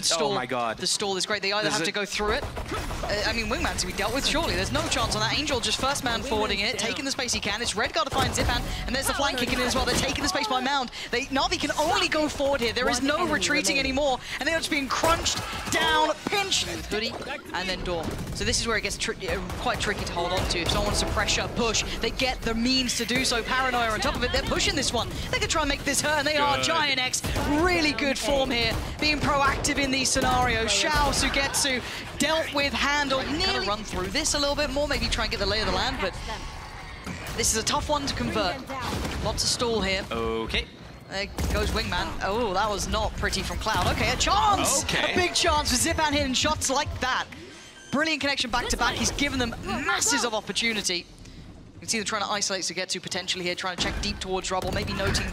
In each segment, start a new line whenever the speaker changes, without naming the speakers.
stall.
Oh my god.
The stall is great. They either have to go through it. I mean, Wingman's to be dealt with, surely. There's no chance on that. Angel just first man forwarding it, taking the space he can. It's Redgar to find Zyppan, and there's the flank kicking in as well. They're taking the space by Mound. NAVI can only go forward here. There is no retreating anymore, and they are just being crunched down, pinched with Hoodie, and then Door. So this is where it gets quite tricky to hold on to. If someone wants to pressure, push, they get the means to do so. Paranoia on top of it, they're pushing this one. They can try and make this hurt, and they are. GIANTX, really good form here, being proactive in these scenarios. Shao, SUYGETSU, dealt with, handled, nearly run through this a little bit more, maybe try and get the lay of the land, but this is a tough one to convert. Lots of stall here.
Okay.
There goes Wingman. Oh, that was not pretty from Cloud. Okay, a chance!
Okay.
A big chance for Zyppan hitting shots like that. Brilliant connection back to back. He's given them masses of opportunity. You can see them trying to isolate SUYGETSU potentially here, trying to check deep towards rubble, maybe noting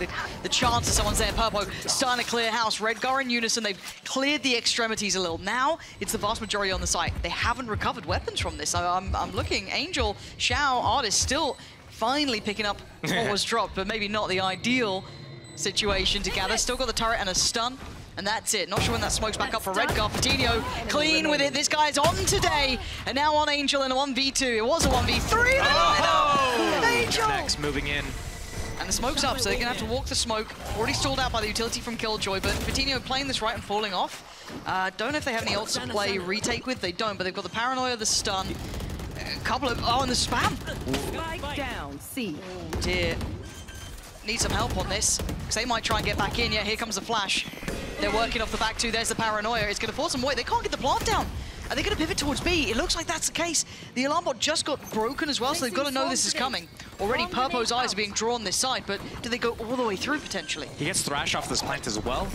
the chance that someone's there. Purpo starting to clear house. Redgar in unison, they've cleared the extremities a little. Now, it's the vast majority on the site. They haven't recovered weapons from this. I'm looking, Angel, Shao, ardiis still finally picking up what was dropped, but maybe not the ideal situation to gather. Still got the turret and a stun. And that's it. Not sure when that smokes back up for Redgar. Fit1nho clean with it. This guy's on today. And now on Angel in a 1v2. It was a 1v3.
Oh!
Angel!
Next, moving in.
And the smoke's up, so they're going to have to walk the smoke. Already stalled out by the utility from Killjoy, but Fit1nho playing this right and falling off. Don't know if they have any ults to play retake with. They don't, but they've got the Paranoia, the stun. A couple of... Oh, and the spam.
Spike down, C.
Oh, dear. Need some help on this, because they might try and get back in. Yeah, here comes the flash. They're working off the back two. There's the Paranoia. It's going to force them away. They can't get the plant down. Are they going to pivot towards B? It looks like that's the case. The alarm bot just got broken as well, so they've got to know this is coming. Already Purpo's eyes are being drawn this side, but do they go all the way through potentially?
He gets thrashed off this plant as well.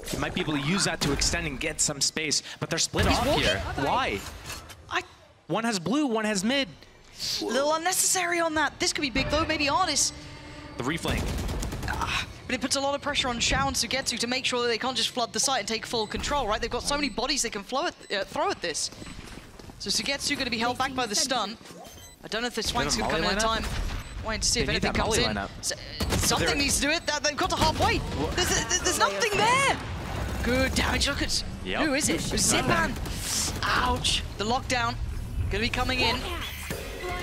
He might be able to use that to extend and get some space, but they're split off here. Why? One has blue, one has mid.
A little unnecessary on that. This could be big though, maybe ardiis.
The reflank.
But it puts a lot of pressure on Shao and SUYGETSU to make sure that they can't just flood the site and take full control, right? They've got so many bodies they can throw at this. So SUYGETSU going to be held back by the stun. I don't know if the swank's going to come in in time. Waiting to see if anything comes in. Something needs to do it. They've got to halfway. There's nothing there. Good damage. Look at... Who is it? Zyppan. Ouch. The lockdown going to be coming in.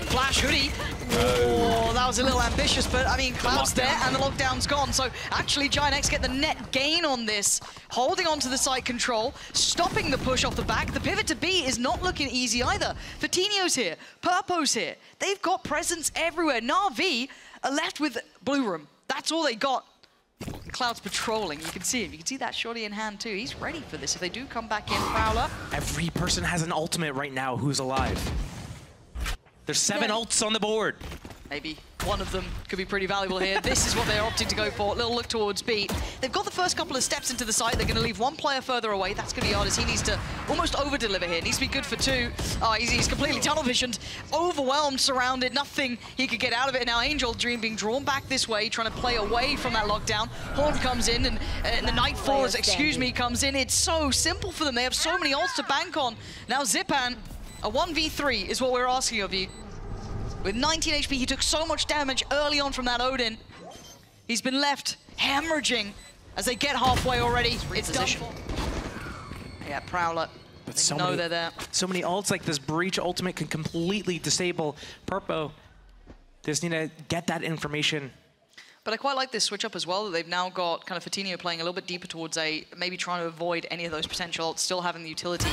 Flash Hoodie. Oh, that was a little ambitious, but I mean, Cloud's there and the lockdown's gone. So actually, GIANTX get the net gain on this, holding on to the site control, stopping the push off the back. The pivot to B is not looking easy either. Fit1nho's here, Purpo's here. They've got presence everywhere. NAVI are left with Blue Room. That's all they got. Cloud's patrolling. You can see him. You can see that shorty in hand too. He's ready for this. If they do come back in, Prowler.
Every person has an ultimate right now who's alive. There's 7 ults on the board.
Maybe one of them could be pretty valuable here. This is what they're opting to go for. Little look towards B. They've got the first couple of steps into the site. They're going to leave one player further away. That's going to be ardiis. He needs to almost over-deliver here. Needs to be good for 2. Oh, he's completely tunnel-visioned, overwhelmed, surrounded. Nothing he could get out of it. Now Angel Dream being drawn back this way, trying to play away from that lockdown. Horn comes in, and the Nightfall, comes in. It's so simple for them. They have so many ults to bank on. Now Zyppan, a 1v3 is what we're asking of you. With 19 HP, he took so much damage early on from that Odin. He's been left hemorrhaging as they get halfway already. It's done. Yeah, Prowler.
But
they're there.
So many ults like this Breach ultimate can completely disable Purpo. They just need to get that information.
But I quite like this switch up as well, that they've now got kind of Fit1nho playing a little bit deeper towards A, maybe trying to avoid any of those potential ults, still having the utility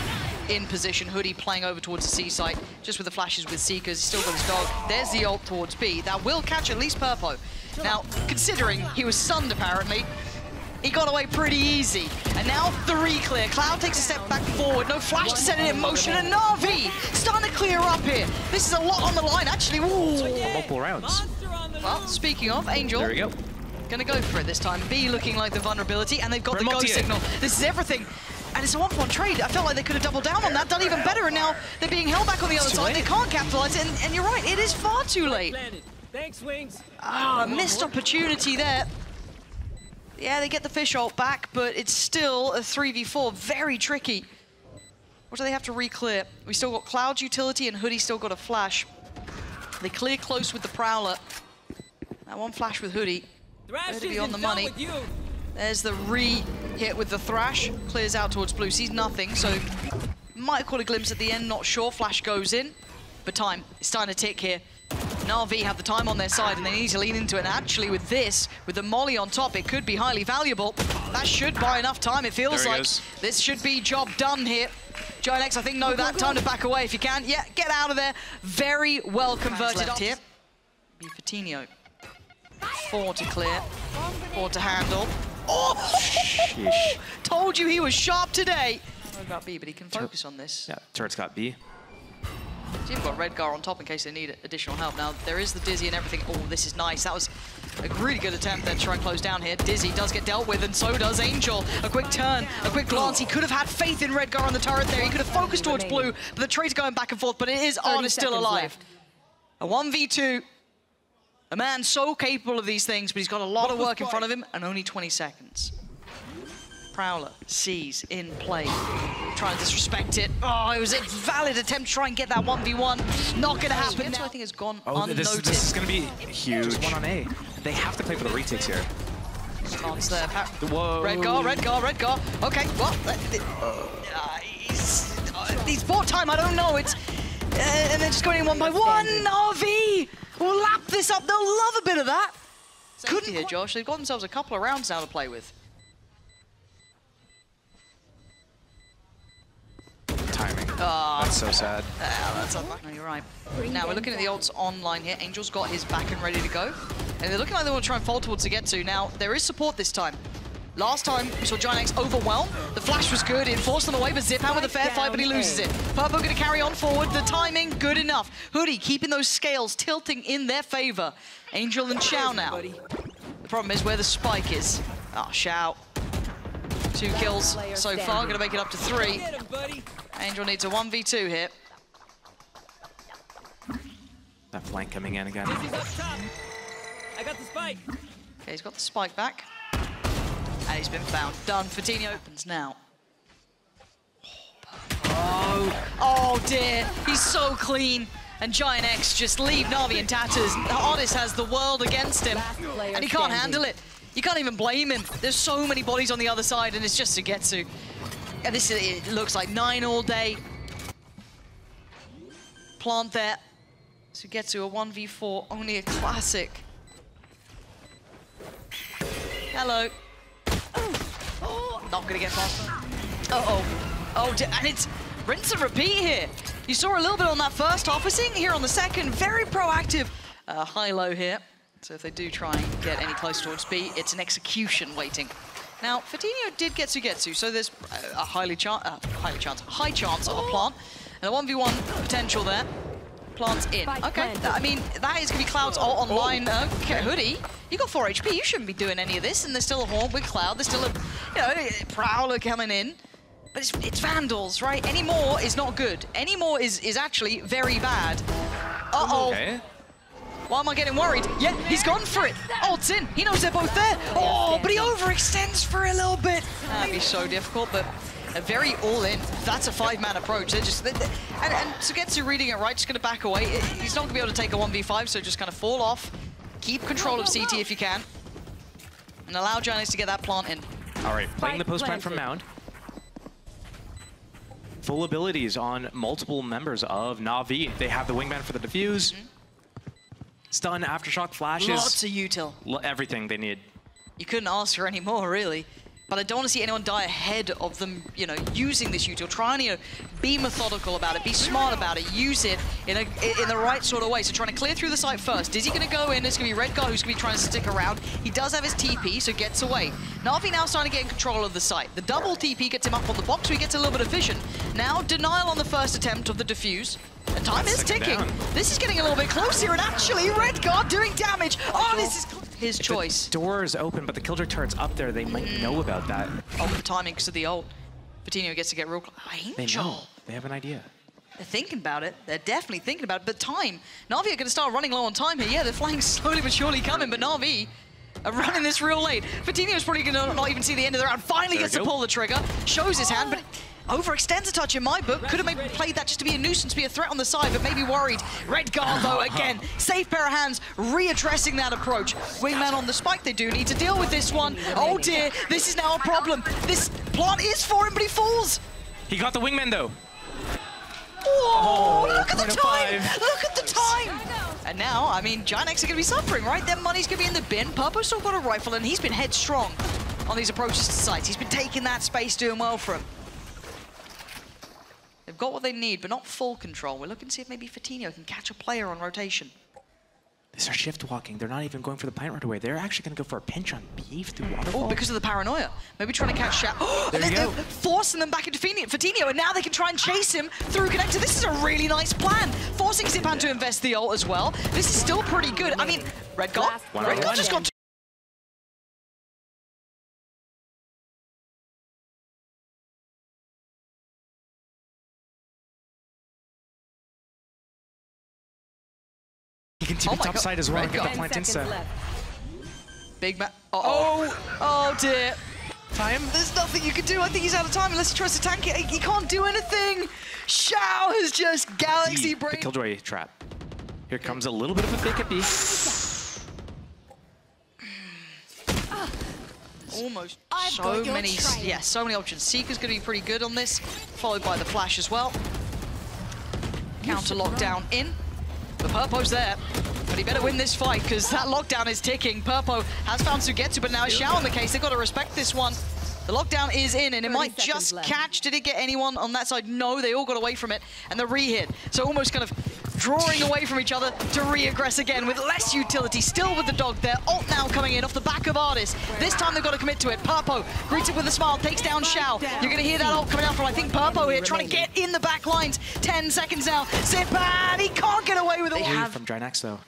in position. Hoodie playing over towards the C site, just with the flashes with Seekers. He's still got his dog. There's the ult towards B. That will catch at least Purpo. Now, considering he was stunned apparently, he got away pretty easy. And now 3 clear. Cloud takes a step back forward. No flash to set it in motion. And NAVI starting to clear up here. This is a lot on the line, actually. Ooh.
Multiple rounds.
Well, speaking of, Angel.
There we go.
Gonna go for it this time. B looking like the vulnerability, and they've got the go signal. This is everything. And it's a 1-for-1 trade. I felt like they could have doubled down on that, done even better, and now they're being held back on the other side. They can't capitalize it, and you're right, it is far too late.
Thanks, Wings.
Ah, missed opportunity there. Yeah, they get the fish ult back, but it's still a 3v4. Very tricky. What do they have to re-clear? We still got Cloud's utility, and Hoodie still got a flash. They clear close with the Prowler. That one flash with Hoodie. Better be on the money. There's the re-hit with the Thrash. Clears out towards blue, sees nothing, so might have caught a glimpse at the end, not sure. Flash goes in, but time is starting to tick here. NAVI have the time on their side and they need to lean into it. And actually with this, with the molly on top, it could be highly valuable. That should buy enough time, it feels like. This should be job done here. GIANTX, I think, know that. Time to back away if you can. Yeah, get out of there. Very well converted up here. Be Fit1nho. 4 to clear, 4 to handle. Oh!
Sheesh.
Told you he was sharp today. I don't know about B, but he can focus on this.
Yeah, turret's got B.
He's even got Redgar on top in case they need additional help. Now, there is the Dizzy and everything. Oh, this is nice. That was a really good attempt there to try and close down here. Dizzy does get dealt with, and so does Angel. A quick turn, a quick glance. He could have had faith in Redgar on the turret there. He could have focused towards blue, but the trade's going back and forth, but it is ardiis still alive. A 1v2. A man so capable of these things, but he's got a lot of work in front of him, and only 20 seconds. Prowler sees in play, trying to disrespect it. Oh, it was a valid attempt to try and get that 1v1. Not going to happen. Now I think has gone unnoticed.
This is going to be huge. Just 1 on A. They have to play for the retakes here.
Chance there.
Whoa.
Redgar. Okay, well, he's bought time. I don't know. It's and they're just going in 1 by 1. NAVI will lap this up. They'll love a bit of that. Couldn't here, Josh. They've got themselves a couple of rounds now to play with.
Timing. That's so sad.
That's unlucky. No, you're right. Now we're looking at the ults online here. Angel's got his back and ready to go. And they're looking like they want to try and fall towards ZUYGETSU. Now, there is support this time. Last time, we saw GIANTX overwhelm. The flash was good. It forced them away, but Zyppan with a fair fight, but he loses it. Purple going to carry on forward. The timing, good enough. Hoody keeping those scales tilting in their favor. Angel and Shao now. The problem is where the spike is. Oh, Shao. 2 kills so far. Going to make it up to 3. Angel needs a 1v2 here.
That flank coming in again.
I got the spike.
Okay, he's got the spike back. And he's been found. Done. Fit1nho opens now. Oh dear. He's so clean. And GIANTX just leave NAVI in tatters. ardiis has the world against him. And he can't handle it. You can't even blame him. There's so many bodies on the other side, and it's just ZUYGETSU. And this it looks like 9 all day. Plant there. ZUYGETSU a 1v4, only a classic. Hello. Not gonna get past. Oh, and it's rinse and repeat here. You saw a little bit on that first half. We're seeing here on the second, very proactive. High-low here. So if they do try and get any closer towards B, it's an execution waiting. Now, Fit1nho did get ZUYGETSU, so there's a high chance of a plant. And a 1v1 potential there. Plants in. Okay, I mean, that is going to be Cloud's ult online. Okay, Hoody, you got 4 HP. You shouldn't be doing any of this. And there's still a Horn with Cloud. There's still a, Prowler coming in. But it's Vandals, right? Any more is not good. Any more is actually very bad. Uh-oh. Okay. Why am I getting worried? Yeah, he's gone for it. Ult's in. He knows they're both there. Oh, but he overextends for a little bit. That'd be so difficult, but a very all-in. That's a 5-man approach. They're just, and ZUYGETSU reading it right, just going to back away. He's not going to be able to take a 1v5, so just kind of fall off. Keep control of CT if you can. And allow GIANTX to get that plant in.
All right, playing the post plant from Mound. Full abilities on multiple members of NAVI. They have the wingman for the defuse. Stun, aftershock, flashes.
Lots of util.
Everything they need.
You couldn't ask for any more, really. But I don't want to see anyone die ahead of them, using this util. Trying to, be methodical about it, be smart about it, use it in the right sort of way. So trying to clear through the site first. Is he going to go in? It's going to be Redgar who's going to be trying to stick around. He does have his TP, so gets away. NAVI now starting to get in control of the site. The double TP gets him up on the box, so he gets a little bit of vision. Now, denial on the first attempt of the defuse. And time is ticking. This is getting a little bit closer, and actually, Redgar doing damage. Oh, this is his choice.
The door is open, but the killjoy turret's up there. They might know about that.
Oh, the timing because of the ult. Fit1nho gets to get real close.
They know. They have an idea.
They're thinking about it. They're definitely thinking about it. But time. NAVI are going to start running low on time here. Yeah, they're flying slowly but surely coming, but NAVI are running this real late. Fit1nho is probably going to not even see the end of the round. Finally gets to pull the trigger. Shows his hand, but Overextends a touch in my book. Could have maybe played that just to be a nuisance, be a threat on the side, but maybe worried. Redgar, though, again, safe pair of hands, readdressing that approach. Wingman on the spike, they do need to deal with this one. Oh dear, this is now a problem. This plant is for him, but he falls.
He got the wingman, though.
Whoa, look at the time! Look at the time! And now, I mean, GIANTX are going to be suffering, right? Their money's going to be in the bin. Purpo's still got a rifle, and he's been headstrong on these approaches to sites. He's been taking that space, doing well for him. They've got what they need, but not full control. We're looking to see if maybe Fit1nho can catch a player on rotation.
These are shift walking. They're not even going for the plant right away. They're actually going to go for a pinch on B through waterfall.
Oh, because of the paranoia. Maybe trying to catch Shao. And they're forcing them back into Fit1nho, and now they can try and chase him through connector. This is a really nice plan. Forcing Zyppan to invest the ult as well. This is still pretty good. I mean, Redgar just got...
He can TP top side as well and get the plant insta.
Big man. Oh dear.
Time?
There's nothing you can do. I think he's out of time unless he tries to tank it. He can't do anything. Shao has just galaxy brain.
The Killjoy trap. Here comes a little bit of a fake at B.
Almost so many, so many options. Seeker's going to be pretty good on this, followed by the flash as well. Counter lockdown in. The Purpo's there, but he better win this fight because that lockdown is ticking. Purpo has found SUYGETSU, but now it's Shao in the case. They've got to respect this one. The lockdown is in, and it might just catch. Did it get anyone on that side? No, they all got away from it, and the re-hit. So almost kind of drawing away from each other to re-aggress again with less utility. Still with the dog there. Ult now coming in off the back of ardiis. This time they've got to commit to it. Purpo greets it with a smile, takes down Shao. You're going to hear that ult coming out from, I think, Purpo here, trying to get in the back lines. 10 seconds now. Zyppan, he can't get away with it.
From GIANTX, though.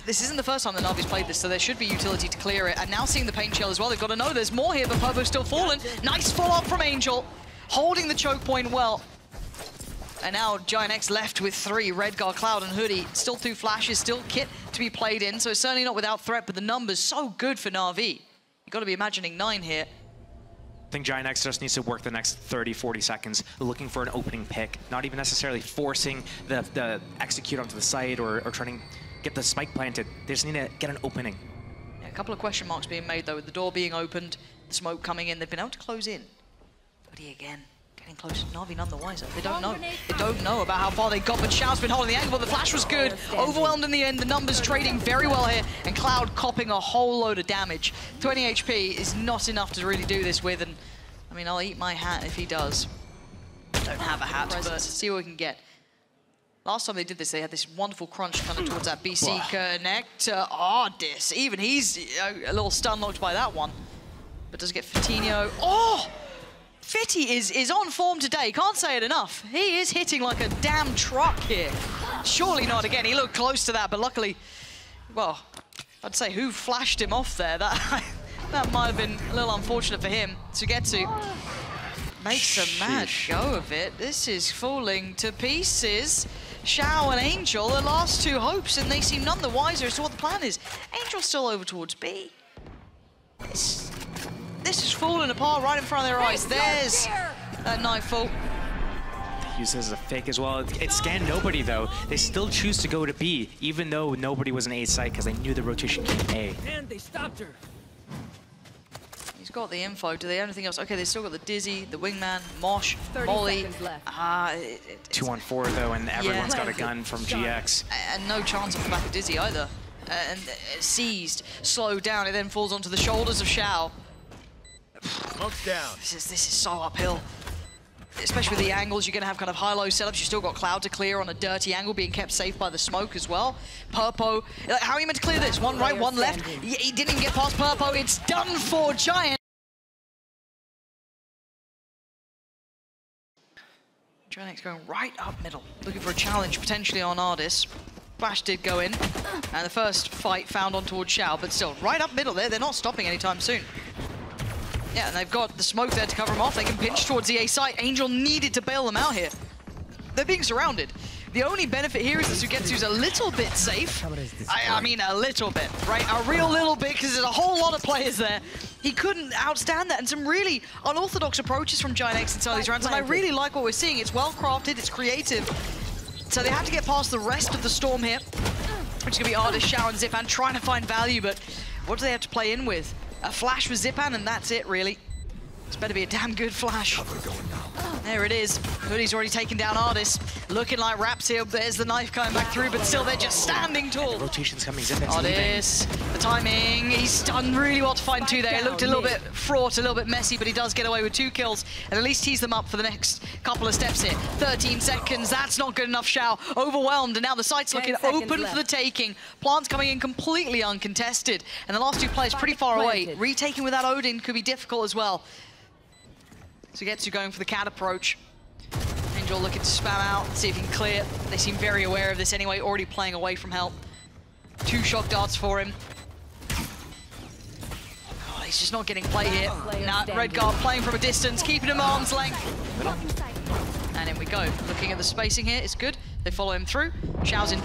This isn't the first time that NAVI's played this, so there should be utility to clear it. And now seeing the paint shell as well, they've got to know there's more here, but Purpo's still fallen. Nice follow-up from Angel, holding the choke point well. And now GIANTX left with 3, Redgar, Cloud, and Hoody. Still 2 flashes, still kit to be played in, so it's certainly not without threat, but the numbers so good for NAVI. You've got to be imagining 9 here.
I think GIANTX just needs to work the next 30, 40 seconds looking for an opening pick, not even necessarily forcing the execute onto the site or trying to get the spike planted. They just need to get an opening.
Yeah, a couple of question marks being made, though, with the door being opened, the smoke coming in. They've been able to close in. Hoody again. Getting close. NAVI none the wiser. They don't know. They don't know about how far they got, but Shao's been holding the angle, but the flash was good. Overwhelmed in the end. The numbers trading very well here, and Cloud copping a whole load of damage. 20 HP is not enough to really do this with, and I mean, I'll eat my hat if he does. Don't have a hat, but see what we can get. Last time they did this, they had this wonderful crunch kind of towards that BC connector. ardiis. Even he's a little stun locked by that one. But does it get Fit1nho? Oh! Fitty is on form today, can't say it enough. He is hitting like a damn truck here. Surely not again, he looked close to that, but luckily, well, I'd say who flashed him off there? That might have been a little unfortunate for him. SUYGETSU makes a mad go of it. This is falling to pieces. Shao and Angel, the last 2 hopes, and they seem none the wiser as to what the plan is. Angel's still over towards B. This is falling apart right in front of their eyes. There's that nightfall.
They use it as a fake as well. It scanned nobody, though. They still choose to go to B, even though nobody was an A site, because they knew the rotation came A.
And they stopped her.
He's got the info. Do they have anything else? Okay, they still got the Dizzy, the Wingman, Mosh, Molly.
2 on 4, though, and everyone's got a gun from GX.
And no chance off the back of Dizzy either. And seized, slowed down. It then falls onto the shoulders of Shao.
Smoke's down.
This is so uphill. Especially with the angles, you're going to have kind of high-low setups. You still got Cloud to clear on a dirty angle, being kept safe by the smoke as well. Purpo, how are you meant to clear this? One right, one left. He didn't even get past Purpo. It's done for Giant. GIANTX going right up middle, looking for a challenge potentially on ardiis. Flash did go in, and the first fight found on towards Shao, but still right up middle there. They're not stopping anytime soon. Yeah, and they've got the smoke there to cover them off. They can pinch towards the A site. Angel needed to bail them out here. They're being surrounded. The only benefit here is that Sugetsu's a little bit safe. I mean, a little bit, right? A real little bit, because there's a whole lot of players there. He couldn't outstand that, and some really unorthodox approaches from GIANTX inside these rounds, and I really like what we're seeing. It's well-crafted, it's creative. So they have to get past the rest of the storm here, which is going to be ardiis, Shao, and Zyppan trying to find value, but what do they have to play in with? A flash with Zyppan, and that's it, really. It's better be a damn good flash. There it is. Hoody's already taken down ardiis. Looking like Raps here. There's the knife coming back through, but still they're just standing tall.
The rotation's coming.
ardiis, the timing. He's done really well to find two there. It looked a little bit fraught, a little bit messy, but he does get away with 2 kills and at least tease them up for the next couple of steps here. 13 seconds. That's not good enough, Shao. Overwhelmed, and now the site's looking open for the taking. Plants coming in completely uncontested, and the last 2 players pretty far away. Retaking without Odin could be difficult as well. Sugetsu going for the cat approach. Angel looking to spam out, see if he can clear. They seem very aware of this anyway, already playing away from help. 2 shock darts for him. Oh, he's just not getting play here. Nah, Redgar playing from a distance, keeping him arm's length. And in we go. Looking at the spacing here, it's good. They follow him through. Shao's in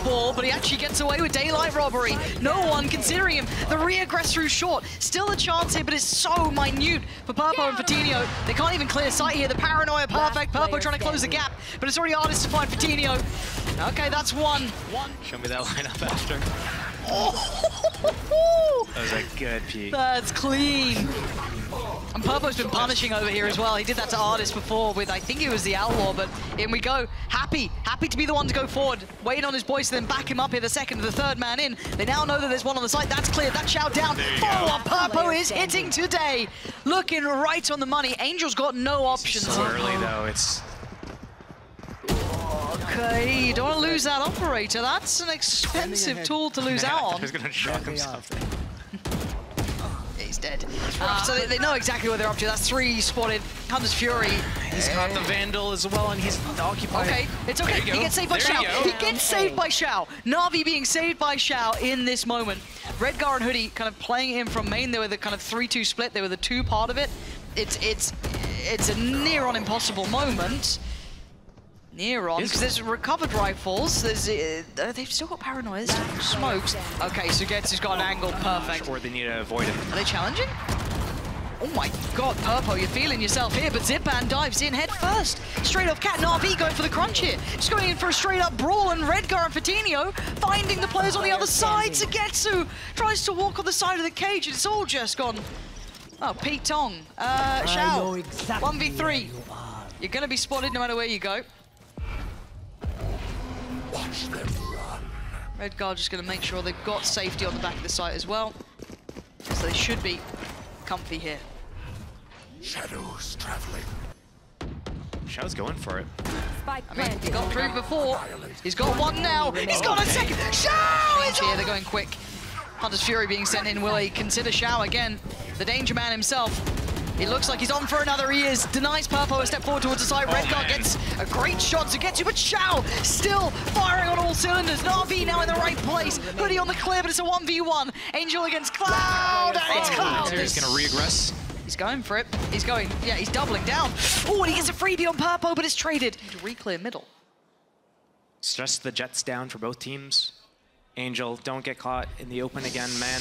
ball, but he actually gets away with daylight robbery. No one considering him. The reaggress through short. Still a chance here, but it's so minute for Purpo and Fit1nho. They can't even clear sight here. The paranoia perfect. Purpo trying to close the gap, but it's already ardiis to find Fit1nho. Okay, that's one.
Show me that lineup after.
Oh.
That was a good peek.
That's clean. And Purpo's been punishing over here as well. He did that to ardiis before with, I think it was the Outlaw, but in we go. Happy to be the one to go forward. Waiting on his boys to then back him up here, the second to the third man in. They now know that there's one on the site. That's cleared. That's Shao down. Follow-up. Purpo is hitting today. Looking right on the money. Angel's got no options.
So early, though. It's...
Okay, you don't want to lose that operator. That's an expensive tool to lose out on.
He's going to shock himself.
He's dead. So they know exactly what they're up to. That's 3 spotted. Hunter's Fury.
He's got the Vandal as well, and he's occupied.
Okay, it's okay. He gets saved by Shao. He gets saved by Shao. Navi being saved by Shao in this moment. Redgar and Hoody kind of playing in from main. They were the kind of 3-2 split. They were the 2 part of it. It's a near on impossible moment. Near on, because there's recovered rifles. There's they've still got paranoia. There's still smokes. Okay, Sugetsu's got an angle, perfect.
Or they need to avoid him.
Are they challenging? Oh my god, Purpo, you're feeling yourself here, but Zyppan dives in head first. Straight off cat, NAVI going for the crunch here. Just going in for a straight up brawl, and Redgar and Fit1nho finding the players on the other side. Sugetsu tries to walk on the side of the cage, and it's all just gone. Oh, Pete Tong. Shao, 1v3. You're gonna be spotted no matter where you go.
Watch them run.
Redgar just going to make sure they've got safety on the back of the site as well. So they should be comfy here.
Shadows traveling.
Shao's going for it.
I mean, he got through before. He's got one now. He's got a second. Shao is here. They're going quick. Hunter's Fury being sent in. Will he consider Shao again? The danger man himself. It looks like he's on for another. He is. Denies Purpo a step forward towards the side. Redgar gets a great shot to get to, but Shao still firing on all cylinders. NAVI now in the right place. Hoody on the clear, but it's a 1v1. Angel against Cloud, and it's Cloud.
He's going to reaggress.
He's going for it. He's going, yeah, he's doubling down. Oh, and he gets a freebie on Purpo, but it's traded to re-clear middle.
Stress the Jets down for both teams. Angel, don't get caught in the open again, man.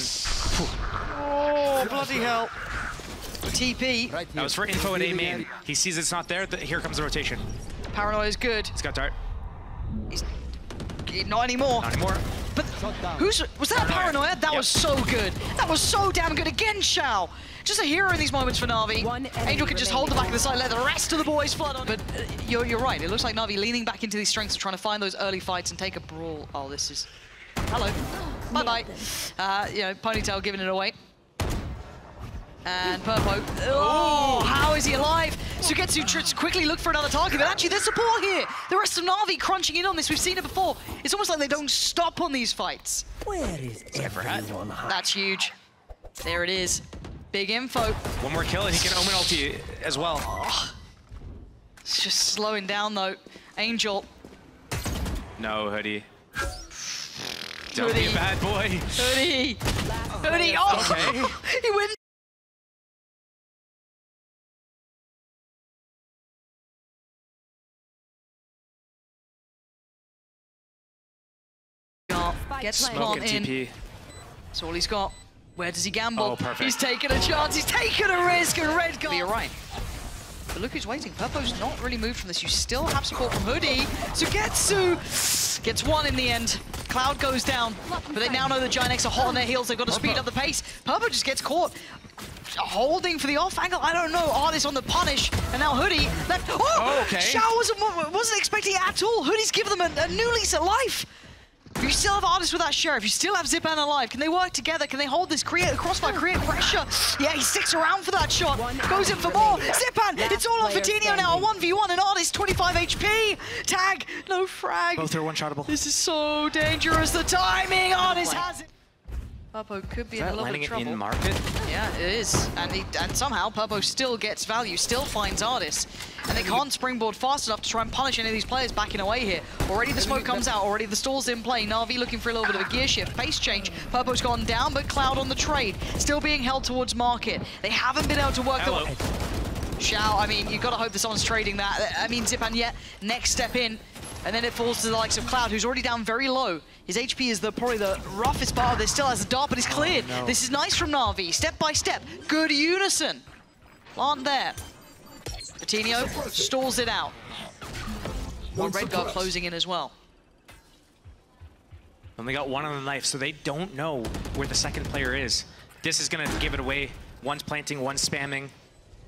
Oh, bloody hell. TP.
That was for info at A main. He sees it's not there. Here comes the rotation.
Paranoia is good.
He's got dart.
He's not anymore.
Not anymore.
But was that Paranoia? That was so good. That was so damn good. Again, Shao. Just a hero in these moments for NAVI. Angel could just hold the back of the side, let the rest of the boys flood on. But you're right. It looks like NAVI leaning back into these strengths, trying to find those early fights and take a brawl. Oh, this is... Hello. Bye-bye. You know, Ponytail giving it away. And Purpo. Oh, how is he alive? Sugetsu tries to quickly look for another target, but actually there's support here. The rest of NAVI crunching in on this. We've seen it before. It's almost like they don't stop on these fights.
Where is everyone?
That's huge. There it is. Big info.
One more kill and he can Omen ulti as well.
Oh. It's just slowing down though. Angel.
No, Hoody. Don't be a bad boy.
Hoody. Hoody. Oh,
okay.
He went. Gets
Smoke
plant
and
in.
TP.
That's all he's got. Where does he gamble?
Oh, perfect.
He's taking a chance. He's taking a risk. And Redgar. You're right. But look who's waiting. Purpo's not really moved from this. You still have support from Hoodie. SUYGETSU gets one in the end. Cloud goes down. But they now know the GIANTX are hot on their heels. They've got to speed up the pace. Purpo just gets caught. Holding for the off angle. I don't know. ardiis on the punish. And now Hoodie left. Oh, okay. Shao wasn't expecting it at all. Hoodie's given them a new lease of life. If you still have ardiis with that sheriff, you still have Zyppan alive. Can they work together? Can they hold this crossfire, create pressure? Yeah, he sticks around for that shot. Goes in for more. Zyppan, it's all on FitnHo now. A 1v1 and ardiis, 25 HP. Tag, no frag.
Both are one-shottable.
This is so dangerous. The timing, ardiis has it. Purpo could be in a little bit of trouble.
In market?
Yeah, it is. And somehow Purpo still gets value, still finds ardiis. And they can't springboard fast enough to try and punish any of these players backing away here. Already the smoke comes out, already the stall's in play. NAVI looking for a little bit of a gear shift. Pace change. Purpo's gone down, but Cloud on the trade. Still being held towards market. They haven't been able to work the... Shao, I mean, you've got to hope that someone's trading that. I mean, Zyppan yet, next step in. And then it falls to the likes of Cloud, who's already down very low. His HP is probably the roughest part of this. Still has a dart, but he's cleared. Oh, no. This is nice from NAVI. Step by step. Good unison. Aren't there. FitnHo stalls it out. Well, Redgar closing in as well.
Only got one on the knife, so they don't know where the second player is. This is going to give it away. One's planting, one's spamming.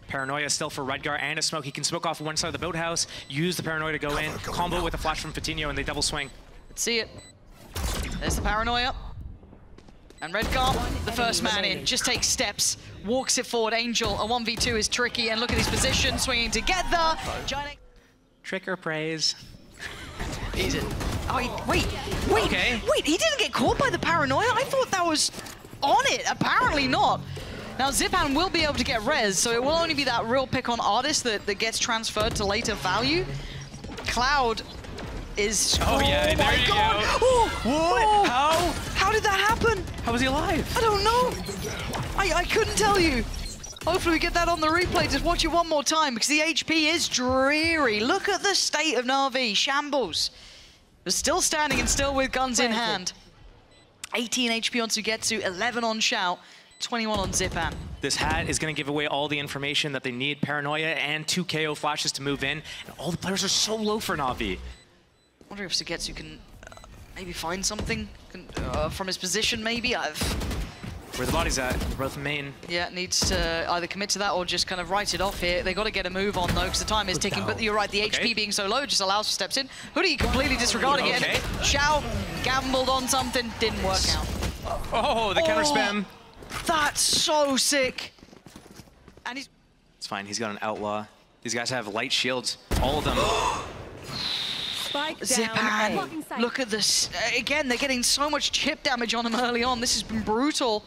Paranoia still for Redgar and a smoke. He can smoke off one side of the boathouse, use the Paranoia to go in, combo with a flash from FitnHo, and they double swing.
Let's see it. There's the Paranoia. And Redgar, the first man in, just takes steps, walks it forward. Angel, a 1v2 is tricky, and look at his position, swinging together.
Trick or praise?
Easy. Oh, wait, he didn't get caught by the Paranoia? I thought that was on it. Apparently not. Now, Zyppan will be able to get res, so it will only be that real pick on ardiis that gets transferred to later value. Cloud is...
Oh yeah, there you go.
Oh,
what?
How did that happen?
How was he alive?
I don't know. I couldn't tell you. Hopefully we get that on the replay. Just watch it one more time, because the HP is dreary. Look at the state of NAVI. Shambles. They're still standing and still with guns in hand. 18 HP on SUYGETSU, 11 on Shao. 21 on Zyppan.
This hat is going to give away all the information that they need. Paranoia and 2 KO flashes to move in. And all the players are so low for NAVI.
I wonder if SUYGETSU can maybe find something from his position, maybe.
Where the body's at, both main.
Yeah, needs to either commit to that or just kind of write it off here. They got to get a move on though, because the time is ticking. But you're right, the HP being so low just allows for steps in. Hoodie completely disregarding it. Shao gambled on something, didn't work out.
Oh, the counter spam.
That's so sick. And he's...
It's fine, he's got an outlaw. These guys have light shields, all of them.
Zyppan, look at this. Again, they're getting so much chip damage on him early on. This has been brutal.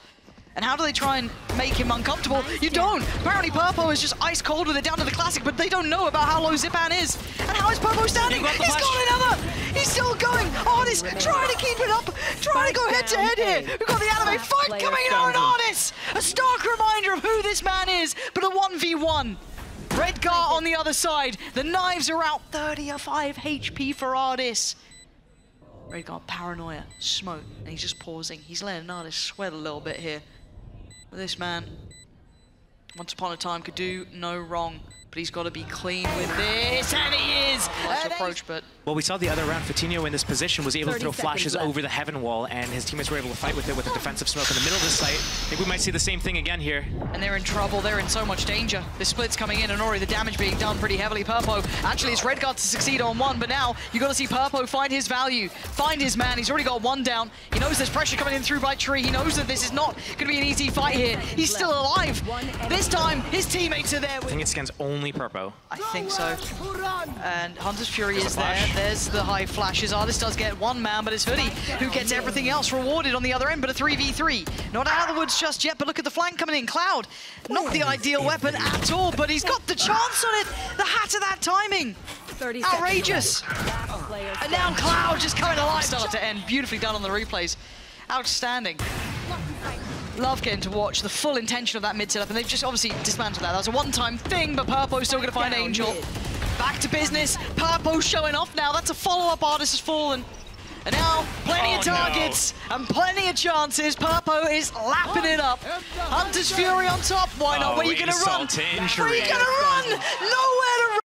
And how do they try and make him uncomfortable? You don't. Apparently Purpo is just ice cold with it down to the classic, but they don't know about how low Zyppan is. And how is Purpo standing? He's got another. He's still going. ardiis trying to keep it up, trying to go head to head here. We've got the anime fight coming out on ardiis. A stark reminder of who this man is, but a 1v1. Redgar on the other side. The knives are out. 35 HP for ardiis. Redgar, Paranoia, smoke, and he's just pausing. He's letting ardiis sweat a little bit here. This man, once upon a time, could do no wrong, but he's got to be clean with this, and he is! Approach, but...
Well, we saw the other round, FitnHo in this position was able to throw flashes over the heaven wall, and his teammates were able to fight with it with a defensive smoke in the middle of the site. I think we might see the same thing again here.
And they're in trouble, they're in so much danger. The split's coming in, and already the damage being done pretty heavily. Purpo, actually it's Redgar to succeed on one, but now you got to see Purpo find his value, find his man. He's already got one down. He knows there's pressure coming in through by Tree. He knows that this is not going to be an easy fight here. He's still alive. This time, his teammates are there.
I think it scans only Purpo.
I think so. And Hunter's Fury is there. There's the high flashes. ardiis does get one man, but it's Hoodie who gets everything else rewarded on the other end, but a 3v3. Not out of the woods just yet, but look at the flank coming in. Cloud, not the ideal weapon at all, but he's got the chance on it. The hat of that timing. Outrageous. And now Cloud just coming alive. Start to end. Beautifully done on the replays. Outstanding. Love getting to watch the full intention of that mid setup, and they've just obviously dismantled that. That was a one-time thing, but Purpo's still going to find Angel. Back to business. Purpo showing off now. That's a follow-up. ardiis has fallen. And now, plenty of targets and plenty of chances. Papo is lapping it up. Hunter's Fury on top. Why not? Where are you going to run? Where are you going to run? Nowhere to run.